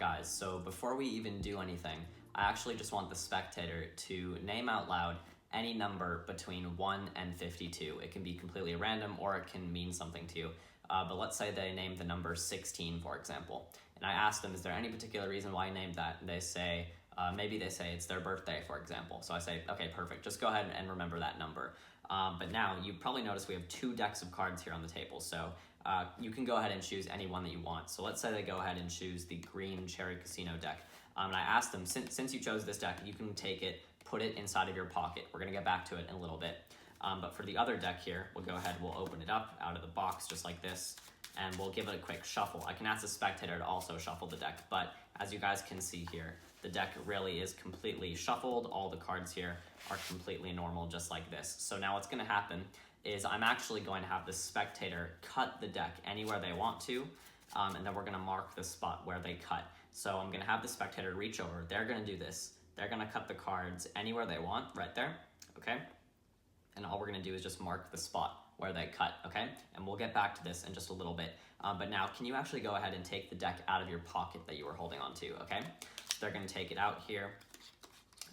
Alright guys, so before we even do anything, I actually just want the spectator to name out loud any number between 1 and 52. It can be completely random or it can mean something to you. But let's say they named the number 16, for example. And I asked them, is there any particular reason why you named that? And they say, maybe they say it's their birthday, for example. So I say, okay, perfect. Just go ahead and remember that number. But now you probably notice we have 2 decks of cards here on the table. So you can go ahead and choose any one that you want. So let's say they go ahead and choose the green Cherry Casino deck. And I asked them, since you chose this deck, you can take it, put it inside of your pocket. We're going to get back to it in a little bit. But for the other deck here, we'll go ahead, we'll open it up out of the box just like this, and we'll give it a quick shuffle. I can ask the spectator to also shuffle the deck, but as you guys can see here, the deck really is completely shuffled. All the cards here are completely normal, just like this. So now what's going to happen is I'm actually going to have the spectator cut the deck anywhere they want to, and then we're going to mark the spot where they cut. So I'm going to have the spectator reach over. They're going to do this. They're going to cut the cards anywhere they want, right there, okay? And all we're going to do is just mark the spot where they cut, okay? And we'll get back to this in just a little bit. But now, can you actually go ahead and take the deck out of your pocket that you were holding on to, okay? So they're going to take it out here,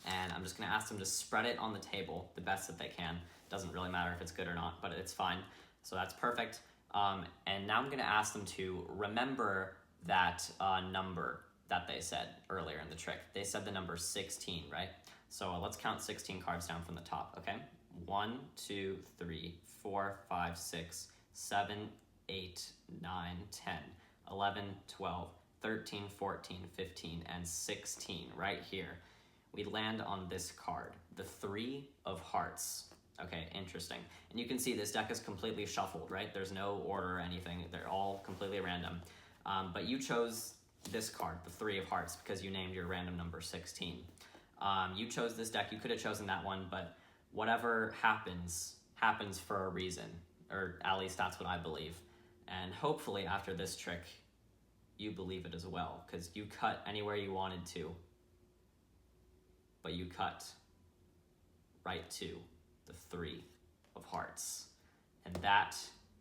and I'm just going to ask them to spread it on the table the best that they can. Doesn't really matter if it's good or not, but it's fine. So that's perfect. And now I'm going to ask them to remember that number that they said earlier in the trick. They said the number 16, right? So let's count 16 cards down from the top, okay? 1, 2, 3, 4, 5, 6, 7, 8, 9, 10, 11, 12, 13, 14, 15, and 16 right here. We land on this card, the 3 of hearts. Okay, interesting. And you can see this deck is completely shuffled, right? There's no order or anything. They're all completely random. But you chose this card, the 3 of hearts, because you named your random number 16. You chose this deck. You could have chosen that one, but whatever happens, happens for a reason, or at least that's what I believe. And hopefully after this trick, you believe it as well, because you cut anywhere you wanted to, but you cut right to the 3 of hearts. And that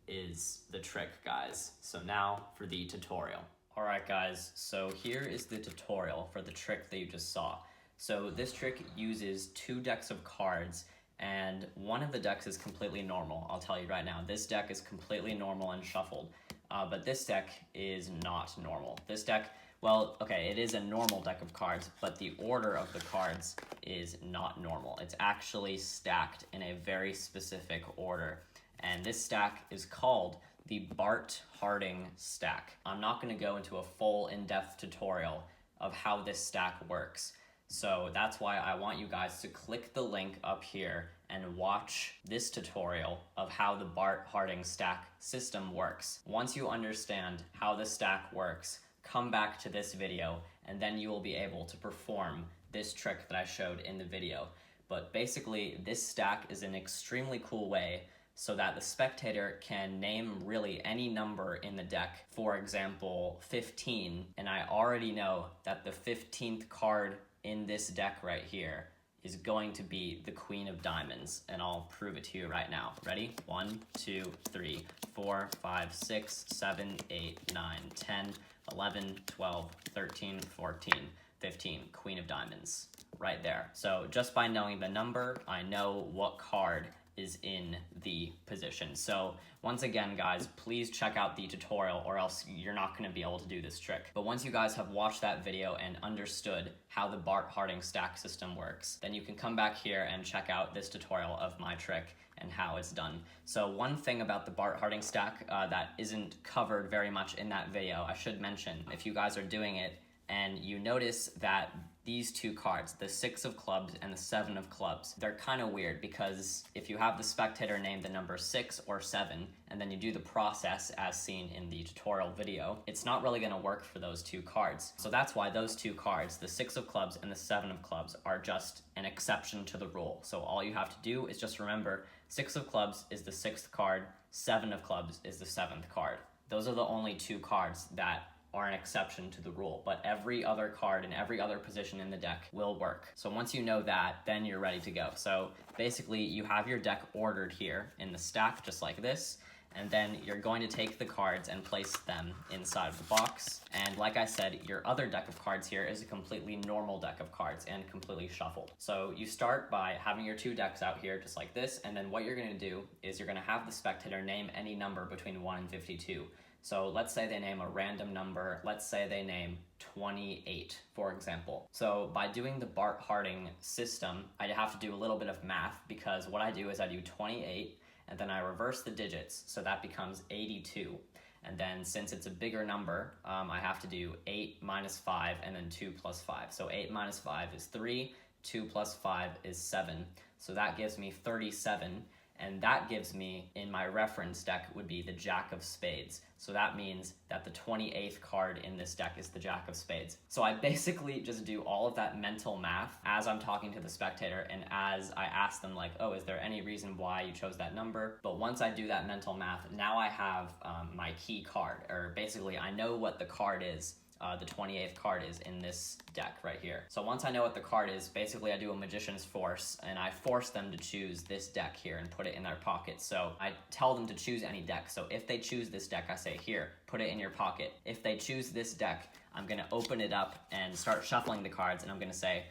is the trick, guys. So now for the tutorial. All right, guys, so here is the tutorial for the trick that you just saw. So this trick uses 2 decks of cards, and one of the decks is completely normal. I'll tell you right now, this deck is completely normal and shuffled, but this deck is not normal. This deck, well, okay, it is a normal deck of cards, but the order of the cards is not normal. It's actually stacked in a very specific order, and this stack is called the Bart Harding stack. I'm not going to go into a full in-depth tutorial of how this stack works. So that's why I want you guys to click the link up here and watch this tutorial of how the Bart Harding stack system works. Once you understand how the stack works, come back to this video and then you will be able to perform this trick that I showed in the video. But basically, this stack is an extremely cool way so that the spectator can name really any number in the deck. For example, 15, and I already know that the 15th card in this deck right here is going to be the Queen of Diamonds, and I'll prove it to you right now. Ready? 1, 2, 3, 4, 5, 6, 7, 8, 9, 10, 11, 12, 13, 14, 15, Queen of Diamonds, right there. So just by knowing the number, I know what card is in the position. So once again, guys, please check out the tutorial or else you're not going to be able to do this trick. But once you guys have watched that video and understood how the Bart Harding stack system works, then you can come back here and check out this tutorial of my trick and how it's done. So one thing about the Bart Harding stack that isn't covered very much in that video, I should mention, if you guys are doing it and you notice that these 2 cards, the 6 of clubs and the 7 of clubs, they're kind of weird because if you have the spectator name the number 6 or 7 and then you do the process as seen in the tutorial video, it's not really going to work for those 2 cards. So that's why those 2 cards, the 6 of clubs and the 7 of clubs, are just an exception to the rule. So all you have to do is just remember 6 of clubs is the 6th card, 7 of clubs is the 7th card. Those are the only 2 cards that are an exception to the rule, but every other card in every other position in the deck will work. So once you know that, then you're ready to go. So basically, you have your deck ordered here in the stack, just like this, And then you're going to take the cards and place them inside of the box. And like I said, your other deck of cards here is a completely normal deck of cards and completely shuffled. So you start by having your 2 decks out here just like this, and then what you're going to do is you're going to have the spectator name any number between 1 and 52. So let's say they name a random number. Let's say they name 28, for example. So by doing the Bart Harding system, I have to do a little bit of math, because what I do is I do 28 and then I reverse the digits, so that becomes 82. And then since it's a bigger number, I have to do 8 minus 5 and then 2 plus 5. So 8 minus 5 is 3, 2 plus 5 is 7. So that gives me 37. And that gives me, in my reference deck, would be the Jack of Spades. So that means that the 28th card in this deck is the Jack of Spades. So I basically just do all of that mental math as I'm talking to the spectator and as I ask them like, oh, is there any reason why you chose that number? But once I do that mental math, now I have my key card, or basically I know what the card is. The 28th card is in this deck right here. So once I know what the card is, basically I do a Magician's Force, and I force them to choose this deck here and put it in their pocket. So I tell them to choose any deck. So if they choose this deck, I say, here, put it in your pocket. If they choose this deck, I'm gonna open it up and start shuffling the cards, and I'm gonna say,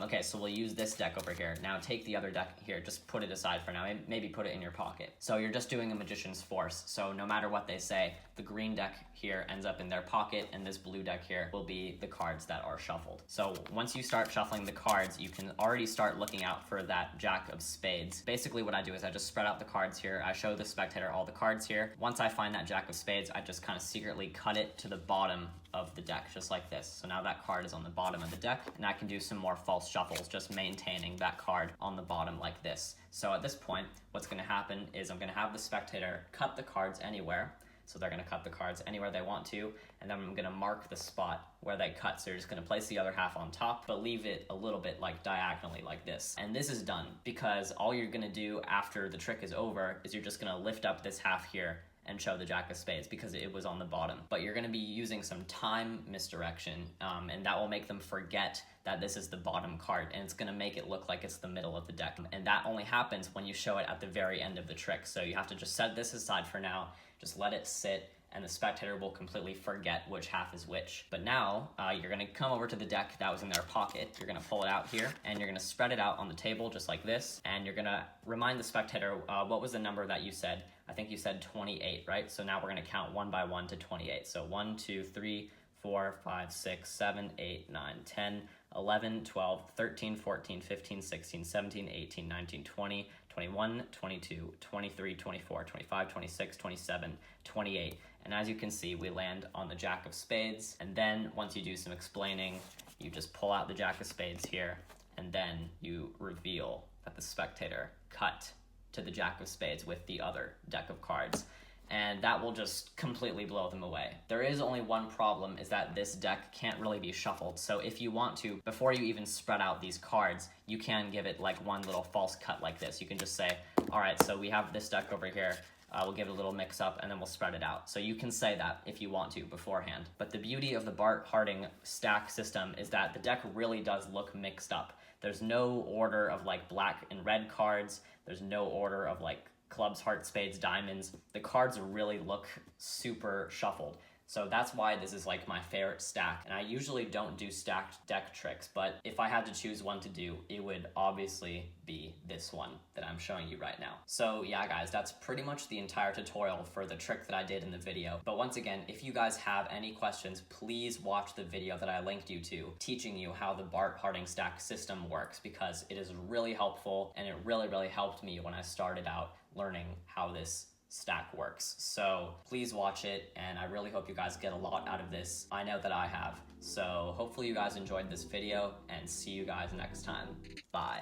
okay, so we'll use this deck over here. Now take the other deck here, just put it aside for now, maybe put it in your pocket. So you're just doing a Magician's Force. So no matter what they say, the green deck here ends up in their pocket, and this blue deck here will be the cards that are shuffled. So once you start shuffling the cards, you can already start looking out for that Jack of Spades. Basically what I do is I just spread out the cards here, I show the spectator all the cards here. Once I find that Jack of Spades, I just kind of secretly cut it to the bottom of the deck, just like this. So now that card is on the bottom of the deck, and I can do some more false shuffles, just maintaining that card on the bottom like this. So at this point, what's gonna happen is I'm gonna have the spectator cut the cards anywhere. So they're gonna cut the cards anywhere they want to, and then I'm gonna mark the spot where they cut. So you're just gonna place the other half on top, but leave it a little bit like diagonally like this. And this is done because all you're gonna do after the trick is over is you're just gonna lift up this half here and show the Jack of Spades because it was on the bottom. But you're gonna be using some time misdirection, and that will make them forget that this is the bottom card, and it's gonna make it look like it's the middle of the deck. And that only happens when you show it at the very end of the trick. So you have to just set this aside for now, just let it sit, and the spectator will completely forget which half is which. But now, you're gonna come over to the deck that was in their pocket, you're gonna pull it out here, and you're gonna spread it out on the table just like this, and you're gonna remind the spectator, what was the number that you said? I think you said 28, right? So now we're gonna count 1 by 1 to 28. So 1, 2, 3, 4, 5, 6, 7, 8, 9, 10, 11, 12, 13, 14, 15, 16, 17, 18, 19, 20, 21, 22, 23, 24, 25, 26, 27, 28. And as you can see, we land on the Jack of Spades. And then once you do some explaining, you just pull out the Jack of Spades here, and then you reveal that the spectator cut to the Jack of Spades with the other deck of cards. And that will just completely blow them away. There is only one problem, is that this deck can't really be shuffled. So if you want to, before you even spread out these cards, you can give it like one little false cut like this. You can just say, all right, so we have this deck over here. We'll give it a little mix up and then we'll spread it out. So you can say that if you want to beforehand. But the beauty of the Bart Harding stack system is that the deck really does look mixed up. There's no order of like black and red cards. There's no order of like clubs, hearts, spades, diamonds. The cards really look super shuffled. So that's why this is like my favorite stack. And I usually don't do stacked deck tricks, but if I had to choose one to do, it would obviously be this one that I'm showing you right now. So yeah, guys, that's pretty much the entire tutorial for the trick that I did in the video. But once again, if you guys have any questions, please watch the video that I linked you to, teaching you how the Bart Harding stack system works, because it is really helpful and it really helped me when I started out learning how this stack works. So please watch it, and I really hope you guys get a lot out of this. I know that I have. So hopefully you guys enjoyed this video, and see you guys next time. Bye.